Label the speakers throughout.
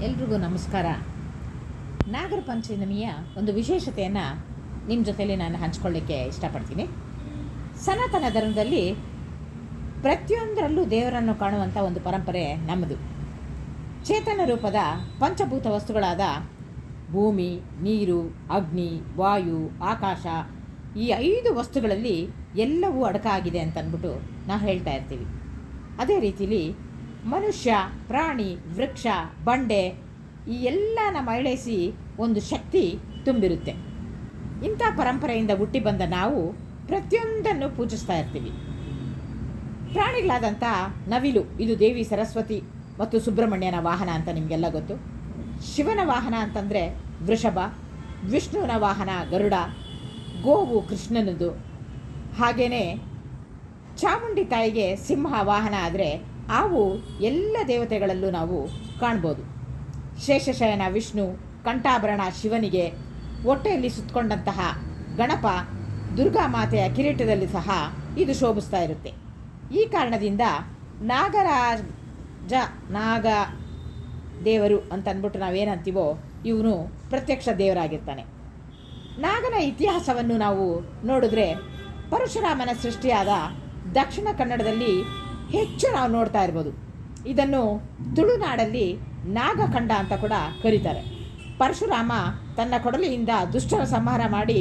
Speaker 1: ಎಲ್ರಿಗೂ ನಮಸ್ಕಾರ. ನಾಗರ ಪಂಚಮಿಯ ಒಂದು ವಿಶೇಷತೆಯನ್ನು ನಿಮ್ಮ ಜೊತೆಯಲ್ಲಿ ನಾನು ಹಂಚ್ಕೊಳ್ಳಿಕ್ಕೆ ಇಷ್ಟಪಡ್ತೀನಿ. ಸನಾತನ ಧರ್ಮದಲ್ಲಿ ಪ್ರತಿಯೊಂದರಲ್ಲೂ ದೇವರನ್ನು ಕಾಣುವಂಥ ಒಂದು ಪರಂಪರೆ ನಮ್ಮದು. ಚೇತನ ರೂಪದ ಪಂಚಭೂತ ವಸ್ತುಗಳಾದ ಭೂಮಿ, ನೀರು, ಅಗ್ನಿ, ವಾಯು, ಆಕಾಶ, ಈ 5 ವಸ್ತುಗಳಲ್ಲಿ ಎಲ್ಲವೂ ಅಡಕಾಗಿದೆ ಅಂತ ಅಂದ್ಬಿಟ್ಟು ನಾವು ಹೇಳ್ತಾ ಇರ್ತೀವಿ. ಅದೇ ರೀತಿಲಿ ಮನುಷ್ಯ, ಪ್ರಾಣಿ, ವೃಕ್ಷ, ಬಂಡೆ ಈ ಎಲ್ಲನ ಮೈಳೈಸಿ ಒಂದು ಶಕ್ತಿ ತುಂಬಿರುತ್ತೆ. ಇಂಥ ಪರಂಪರೆಯಿಂದ ಹುಟ್ಟಿ ಬಂದ ನಾವು ಪ್ರತಿಯೊಂದನ್ನು ಪೂಜಿಸ್ತಾ ಇರ್ತೀವಿ. ಪ್ರಾಣಿಗಳಾದಂಥ ನವಿಲು, ಇದು ದೇವಿ ಸರಸ್ವತಿ ಮತ್ತು ಸುಬ್ರಹ್ಮಣ್ಯನ ವಾಹನ ಅಂತ ನಿಮಗೆಲ್ಲ ಗೊತ್ತು. ಶಿವನ ವಾಹನ ಅಂತಂದರೆ ವೃಷಭ, ವಿಷ್ಣುವಿನ ವಾಹನ ಗರುಡ, ಗೋವು ಕೃಷ್ಣನದು. ಹಾಗೆಯೇ ಚಾಮುಂಡಿ ತಾಯಿಗೆ ಸಿಂಹ ವಾಹನ ಆದರೆ ಅವು ಎಲ್ಲ ದೇವತೆಗಳಲ್ಲೂ ನಾವು ಕಾಣ್ಬೋದು. ಶೇಷಶಯನ ವಿಷ್ಣು, ಕಂಠಾಭರಣ ಶಿವನಿಗೆ, ಹೊಟ್ಟೆಯಲ್ಲಿ ಸುತ್ತಕೊಂಡಂತಹ ಗಣಪ, ದುರ್ಗಾಮಾತೆಯ ಕಿರೀಟದಲ್ಲಿ ಸಹ ಇದು ಶೋಭಿಸ್ತಾ ಇರುತ್ತೆ. ಈ ಕಾರಣದಿಂದ ನಾಗ ದೇವರು ಅಂತ ಅಂದ್ಬಿಟ್ಟು ನಾವೇನಂತೀವೋ ಇವನು ಪ್ರತ್ಯಕ್ಷ ದೇವರಾಗಿರ್ತಾನೆ. ನಾಗನ ಇತಿಹಾಸವನ್ನು ನಾವು ನೋಡಿದ್ರೆ ಪರಶುರಾಮನ ಸೃಷ್ಟಿಯಾದ ದಕ್ಷಿಣ ಕನ್ನಡದಲ್ಲಿ ಹೆಚ್ಚು ನಾವು ನೋಡ್ತಾ ಇರ್ಬೋದು. ಇದನ್ನು ತುಳುನಾಡಲ್ಲಿ ನಾಗಖಂಡ ಅಂತ ಕೂಡ ಕರೀತಾರೆ. ಪರಶುರಾಮ ತನ್ನ ಕೊಡಲಿಯಿಂದ ದುಷ್ಟರ ಸಂಹಾರ ಮಾಡಿ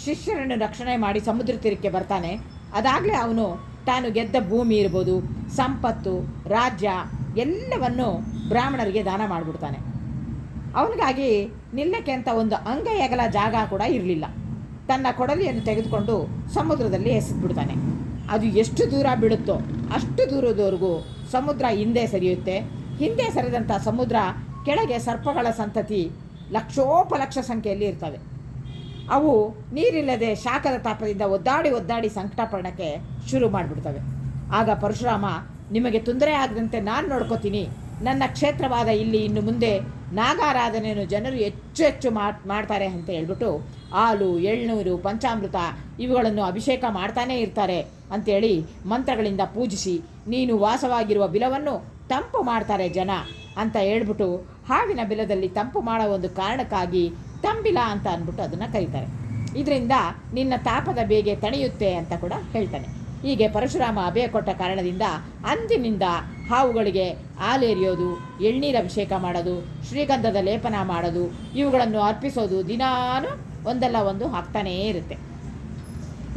Speaker 1: ಶಿಷ್ಯರನ್ನು ರಕ್ಷಣೆ ಮಾಡಿ ಸಮುದ್ರ ತೀರಕ್ಕೆ ಬರ್ತಾನೆ. ಅದಾಗಲೇ ಅವನು ತಾನು ಗೆದ್ದ ಭೂಮಿ ಇರ್ಬೋದು, ಸಂಪತ್ತು, ರಾಜ್ಯ ಎಲ್ಲವನ್ನು ಬ್ರಾಹ್ಮಣರಿಗೆ ದಾನ ಮಾಡಿಬಿಡ್ತಾನೆ. ಅವನಿಗಾಗಿ ನಿಲ್ಲಕ್ಕೆ ಅಂತ ಒಂದು ಅಂಗೈಯಗಲ ಜಾಗ ಕೂಡ ಇರಲಿಲ್ಲ. ತನ್ನ ಕೊಡಲಿಯನ್ನು ತೆಗೆದುಕೊಂಡು ಸಮುದ್ರದಲ್ಲಿ ಎಸೆದ್ಬಿಡ್ತಾನೆ. ಅದು ಎಷ್ಟು ದೂರ ಬೀಳುತ್ತೋ ಅಷ್ಟು ದೂರದವರೆಗೂ ಸಮುದ್ರ ಹಿಂದೆ ಸರಿಯುತ್ತೆ. ಹಿಂದೆ ಸರಿದಂಥ ಸಮುದ್ರ ಕೆಳಗೆ ಸರ್ಪಗಳ ಸಂತತಿ ಲಕ್ಷೋಪಲಕ್ಷ ಸಂಖ್ಯೆಯಲ್ಲಿ ಇರ್ತವೆ. ಅವು ನೀರಿಲ್ಲದೆ ಶಾಖದ ತಾಪದಿಂದ ಒದ್ದಾಡಿ ಸಂಕಟ ಪಡೋಕ್ಕೆ ಶುರು ಮಾಡಿಬಿಡ್ತವೆ. ಆಗ ಪರಶುರಾಮ, ನಿಮಗೆ ತೊಂದರೆ ಆಗದಂತೆ ನಾನು ನೋಡ್ಕೋತೀನಿ, ನನ್ನ ಕ್ಷೇತ್ರವಾದ ಇಲ್ಲಿ ಇನ್ನು ಮುಂದೆ ನಾಗಾರಾಧನೆಯನ್ನು ಜನರು ಹೆಚ್ಚು ಮಾಡ್ತಾರೆ ಅಂತ ಹೇಳ್ಬಿಟ್ಟು ಹಾಲು, ಎಳ್ನೀರು, ಪಂಚಾಮೃತ ಇವುಗಳನ್ನು ಅಭಿಷೇಕ ಮಾಡ್ತಾನೇ ಇರ್ತಾರೆ ಅಂಥೇಳಿ ಮಂತ್ರಗಳಿಂದ ಪೂಜಿಸಿ ನೀನು ವಾಸವಾಗಿರುವ ಬಿಲವನ್ನು ತಂಪು ಮಾಡ್ತಾರೆ ಜನ ಅಂತ ಹೇಳ್ಬಿಟ್ಟು ಹಾವಿನ ಬಿಲದಲ್ಲಿ ತಂಪು ಮಾಡೋ ಒಂದು ಕಾರಣಕ್ಕಾಗಿ ತಂಬಿಲ ಅಂತ ಅಂದ್ಬಿಟ್ಟು ಅದನ್ನು ಕರೀತಾರೆ. ಇದರಿಂದ ನಿನ್ನ ತಾಪದ ಬೇಗೆ ತಣಿಯುತ್ತೆ ಅಂತ ಕೂಡ ಹೇಳ್ತಾನೆ. ಹೀಗೆ ಪರಶುರಾಮ ಅಭಯ ಕೊಟ್ಟ ಕಾರಣದಿಂದ ಅಂದಿನಿಂದ ಹಾವುಗಳಿಗೆ ಹಾಲೆರಿಯೋದು, ಎಳ್ನೀರು ಅಭಿಷೇಕ ಮಾಡೋದು, ಶ್ರೀಗಂಧದ ಲೇಪನ ಮಾಡೋದು ಇವುಗಳನ್ನು ಅರ್ಪಿಸೋದು ದಿನಾನು ಒಂದಲ್ಲ ಒಂದು ಆಗ್ತಾನೇ ಇರುತ್ತೆ.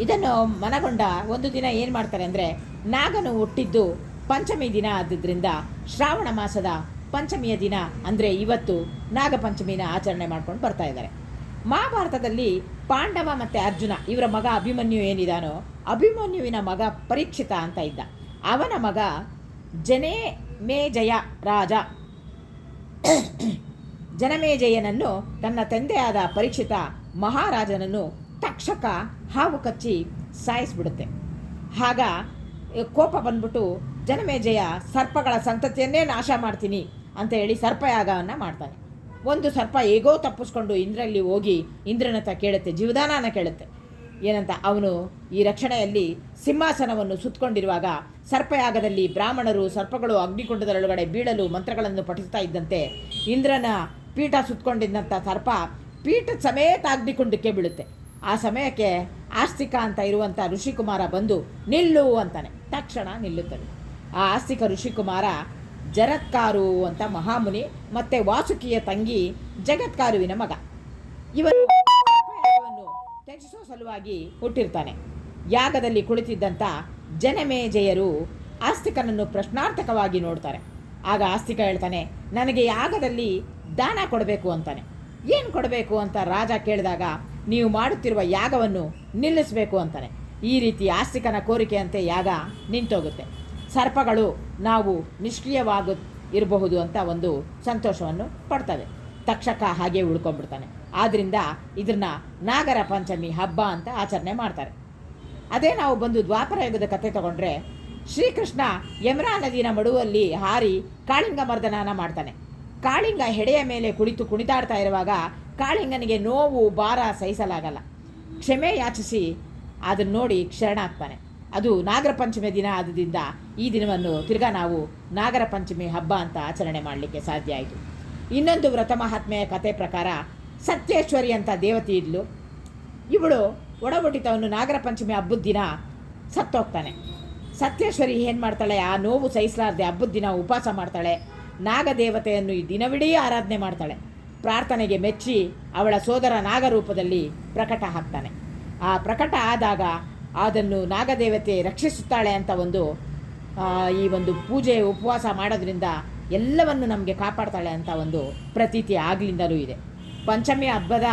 Speaker 1: ಇದನ್ನು ಮನಗೊಂಡ ಒಂದು ದಿನ ಏನು ಮಾಡ್ತಾರೆ ಅಂದರೆ, ನಾಗನು ಹುಟ್ಟಿದ್ದು ಪಂಚಮಿ ದಿನ ಆದ್ರಿಂದ ಶ್ರಾವಣ ಮಾಸದ ಪಂಚಮಿಯ ದಿನ ಅಂದರೆ ಇವತ್ತು ನಾಗಪಂಚಮಿನ ಆಚರಣೆ ಮಾಡ್ಕೊಂಡು ಬರ್ತಾ ಇದ್ದಾರೆ. ಮಹಾಭಾರತದಲ್ಲಿ ಪಾಂಡವ ಮತ್ತು ಅರ್ಜುನ ಇವರ ಮಗ ಅಭಿಮನ್ಯು ಏನಿದಾನೋ, ಅಭಿಮನ್ಯುವಿನ ಮಗ ಪರೀಕ್ಷಿತ ಅಂತ ಇದ್ದ. ಅವನ ಮಗ ಜನಮೇಜಯ ರಾಜ ಜನಮೇಜಯನನ್ನು ತನ್ನ ತಂದೆಯಾದ ಪರೀಕ್ಷಿತ ಮಹಾರಾಜನನ್ನು ತಕ್ಷಕ ಹಾವು ಕಚ್ಚಿ ಸಾಯಿಸಿಬಿಡುತ್ತೆ. ಆಗ ಕೋಪ ಬಂದ್ಬಿಟ್ಟು ಜನಮೇಜಯ ಸರ್ಪಗಳ ಸಂತತಿಯನ್ನೇ ನಾಶ ಮಾಡ್ತೀನಿ ಅಂತ ಹೇಳಿ ಸರ್ಪಯಾಗವನ್ನು ಮಾಡ್ತಾನೆ. ಒಂದು ಸರ್ಪ ಹೇಗೋ ತಪ್ಪಿಸ್ಕೊಂಡು ಇಂದ್ರಲ್ಲಿ ಹೋಗಿ ಇಂದ್ರನ ಹತ್ರ ಕೇಳುತ್ತೆ, ಜೀವದಾನನ ಕೇಳುತ್ತೆ. ಏನಂತ, ಅವನು ಈ ರಕ್ಷಣೆಯಲ್ಲಿ ಸಿಂಹಾಸನವನ್ನು ಸುತ್ತಕೊಂಡಿರುವಾಗ ಸರ್ಪಯಾಗದಲ್ಲಿ ಬ್ರಾಹ್ಮಣರು ಸರ್ಪಗಳು ಅಗ್ನಿಕುಂಡದೊಳಗಡೆ ಬೀಳಲು ಮಂತ್ರಗಳನ್ನು ಪಠಿಸ್ತಾ ಇದ್ದಂತೆ ಇಂದ್ರನ ಪೀಠ ಸುತ್ತಕೊಂಡಿದ್ದಂಥ ಸರ್ಪ ಪೀಠದ ಸಮೇತ ಅಗ್ನಿಕುಂಡಕ್ಕೆ ಬೀಳುತ್ತೆ. ಆ ಸಮಯಕ್ಕೆ ಆಸ್ತಿಕ ಅಂತ ಇರುವಂಥ ಋಷಿಕುಮಾರ ಬಂದು ನಿಲ್ಲು ಅಂತಾನೆ. ತಕ್ಷಣ ನಿಲ್ಲುತ್ತದೆ. ಆ ಆಸ್ತಿಕ ಋಷಿಕುಮಾರ ಜರತ್ಕಾರು ಅಂತ ಮಹಾಮುನಿ ಮತ್ತು ವಾಸುಕಿಯ ತಂಗಿ ಜಗತ್ಕಾರುವಿನ ಮಗ. ಇವನು ತ್ಯಜಿಸೋ ಸಲುವಾಗಿ ಹುಟ್ಟಿರ್ತಾನೆ. ಯಾಗದಲ್ಲಿ ಕುಳಿತಿದ್ದಂಥ ಜನಮೇಜಯರು ಆಸ್ತಿಕನನ್ನು ಪ್ರಶ್ನಾರ್ಥಕವಾಗಿ ನೋಡ್ತಾರೆ. ಆಗ ಆಸ್ತಿಕ ಹೇಳ್ತಾನೆ, ನನಗೆ ಯಾಗದಲ್ಲಿ ದಾನ ಕೊಡಬೇಕು ಅಂತಾನೆ. ಏನು ಕೊಡಬೇಕು ಅಂತ ರಾಜ ಕೇಳಿದಾಗ, ನೀವು ಮಾಡುತ್ತಿರುವ ಯಾಗವನ್ನು ನಿಲ್ಲಿಸಬೇಕು ಅಂತಾನೆ. ಈ ರೀತಿ ಆಸ್ತಿಕನ ಕೋರಿಕೆಯಂತೆ ಯಾಗ ನಿಂತೋಗುತ್ತೆ. ಸರ್ಪಗಳು ನಾವು ಇರಬಹುದು ಅಂತ ಒಂದು ಸಂತೋಷವನ್ನು ಪಡ್ತವೆ. ತಕ್ಷಕ ಹಾಗೆ ಉಳ್ಕೊಂಡ್ಬಿಡ್ತಾನೆ. ಆದ್ದರಿಂದ ಇದನ್ನ ನಾಗರ ಪಂಚಮಿ ಹಬ್ಬ ಅಂತ ಆಚರಣೆ ಮಾಡ್ತಾರೆ. ಅದೇ ನಾವು ಬಂದು ದ್ವಾಪರ ಯುಗದ ಕಥೆ ತಗೊಂಡ್ರೆ, ಶ್ರೀಕೃಷ್ಣ ಯಮುನಾ ನದಿನ ಮಡುವಲ್ಲಿ ಹಾರಿ ಕಾಳಿಂಗ ಮರ್ದನನ ಮಾಡ್ತಾನೆ. ಕಾಳಿಂಗ ಹೆಡೆಯ ಮೇಲೆ ಕುಳಿತು ಕುಣಿತಾಡ್ತಾ ಇರುವಾಗ ಕಾಳಿಂಗನಿಗೆ ನೋವು ಭಾರ ಸಹಿಸಲಾಗಲ್ಲ. ಕ್ಷಮೆ ಯಾಚಿಸಿ ಅದನ್ನು ನೋಡಿ ಶರಣಾಗ್ತಾನೆ. ಅದು ನಾಗರ ಪಂಚಮಿ ದಿನ ಆದ್ರಿಂದ ಈ ದಿನವನ್ನು ತಿರ್ಗಾ ನಾವು ನಾಗರ ಪಂಚಮಿ ಹಬ್ಬ ಅಂತ ಆಚರಣೆ ಮಾಡಲಿಕ್ಕೆ ಸಾಧ್ಯ ಆಯಿತು. ಇನ್ನೊಂದು ವ್ರತ ಮಹಾತ್ಮೆಯ ಕತೆ ಪ್ರಕಾರ ಸತ್ಯೇಶ್ವರಿ ಅಂತ ದೇವತೆ ಇದ್ಲು. ಇವಳು ಒಡಹುಟ್ಟಿತವನು ನಾಗರ ಪಂಚಮಿ ಹಬ್ಬದ ದಿನ ಸತ್ತೋಗ್ತಾನೆ. ಸತ್ಯೇಶ್ವರಿ ಏನು ಮಾಡ್ತಾಳೆ, ಆ ನೋವು ಸಹಿಸಲಾರದೆ ಹಬ್ಬದ ದಿನ ಉಪವಾಸ ಮಾಡ್ತಾಳೆ. ನಾಗದೇವತೆಯನ್ನು ಈ ದಿನವಿಡೀ ಆರಾಧನೆ ಮಾಡ್ತಾಳೆ. ಪ್ರಾರ್ಥನೆಗೆ ಮೆಚ್ಚಿ ಅವಳ ಸೋದರ ನಾಗರೂಪದಲ್ಲಿ ಪ್ರಕಟ ಆಗ್ತಾನೆ. ಆ ಪ್ರಕಟ ಆದಾಗ ಅದನ್ನು ನಾಗದೇವತೆ ರಕ್ಷಿಸುತ್ತಾಳೆ ಅಂತ ಈ ಒಂದು ಪೂಜೆ ಉಪವಾಸ ಮಾಡೋದ್ರಿಂದ ಎಲ್ಲವನ್ನು ನಮಗೆ ಕಾಪಾಡ್ತಾಳೆ ಅಂತ ಒಂದು ಪ್ರತೀತಿ ಆಗ್ಲಿಂದಲೂ ಇದೆ. ಪಂಚಮಿ ಹಬ್ಬದ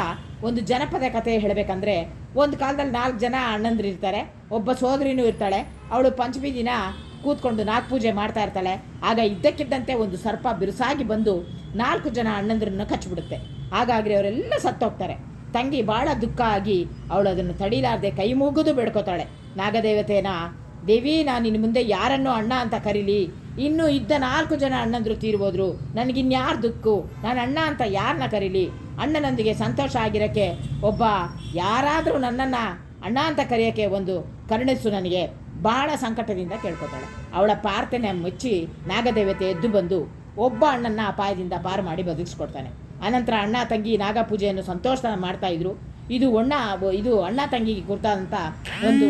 Speaker 1: ಒಂದು ಜನಪದ ಕಥೆ ಹೇಳಬೇಕಂದ್ರೆ, ಒಂದು ಕಾಲದಲ್ಲಿ 4 ಜನ ಅಣ್ಣಂದ್ರು ಇರ್ತಾರೆ, ಒಬ್ಬ ಸೋದರಿನೂ ಇರ್ತಾಳೆ. ಅವಳು ಪಂಚಮಿ ದಿನ ಕೂತ್ಕೊಂಡು ನಾಗಪೂಜೆ ಮಾಡ್ತಾ ಇರ್ತಾಳೆ. ಆಗ ಇದ್ದಕ್ಕಿದ್ದಂತೆ ಒಂದು ಸರ್ಪ ಬಿರುಸಾಗಿ ಬಂದು 4 ಜನ ಅಣ್ಣಂದ್ರನ್ನ ಕಚ್ಚಿಬಿಡುತ್ತೆ. ಹಾಗಾಗಿ ಅವರೆಲ್ಲ ಸತ್ತೋಗ್ತಾರೆ. ತಂಗಿ ಭಾಳ ದುಃಖ ಆಗಿ ಅವಳು ಅದನ್ನು ತಡೀಲಾರ್ದೆ ಕೈ ಮುಗಿದು ಬೇಡ್ಕೋತಾಳೆ ನಾಗದೇವತೆನ, ದೇವಿ, ನಾನು ಇನ್ನು ಮುಂದೆ ಯಾರನ್ನೂ ಅಣ್ಣ ಅಂತ ಕರೀಲಿ, ಇನ್ನೂ ಇದ್ದ 4 ಜನ ಅಣ್ಣಂದ್ರು ತೀರ್ಬೋದ್ರು, ನನಗಿನ್ಯಾರು ದುಕ್ಕು, ನಾನು ಅಣ್ಣ ಅಂತ ಯಾರನ್ನ ಕರೀಲಿ, ಅಣ್ಣನೊಂದಿಗೆ ಸಂತೋಷ ಆಗಿರೋಕ್ಕೆ ಒಬ್ಬ ಯಾರಾದರೂ ನನ್ನನ್ನು ಅಣ್ಣ ಅಂತ ಕರೆಯೋಕ್ಕೆ ಒಂದು ಕರುಣಿಸು, ನನಗೆ ಬಹಳ ಸಂಕಟದಿಂದ ಕೇಳ್ಕೊತಾಳೆ. ಅವಳ ಪ್ರಾರ್ಥನೆ ಮೆಚ್ಚಿ ನಾಗದೇವತೆ ಎದ್ದು ಬಂದು ಒಬ್ಬ ಅಣ್ಣನ ಅಪಾಯದಿಂದ ಪಾರು ಮಾಡಿ ಬದುಕಿಸ್ಕೊಡ್ತಾನೆ. ಅನಂತರ ಅಣ್ಣ ತಂಗಿ ನಾಗಪೂಜೆಯನ್ನು ಸಂತೋಷ ಮಾಡ್ತಾಯಿದ್ರು. ಇದು ಅಣ್ಣ ತಂಗಿಗೆ ಕುರಿತಾದಂಥ ಒಂದು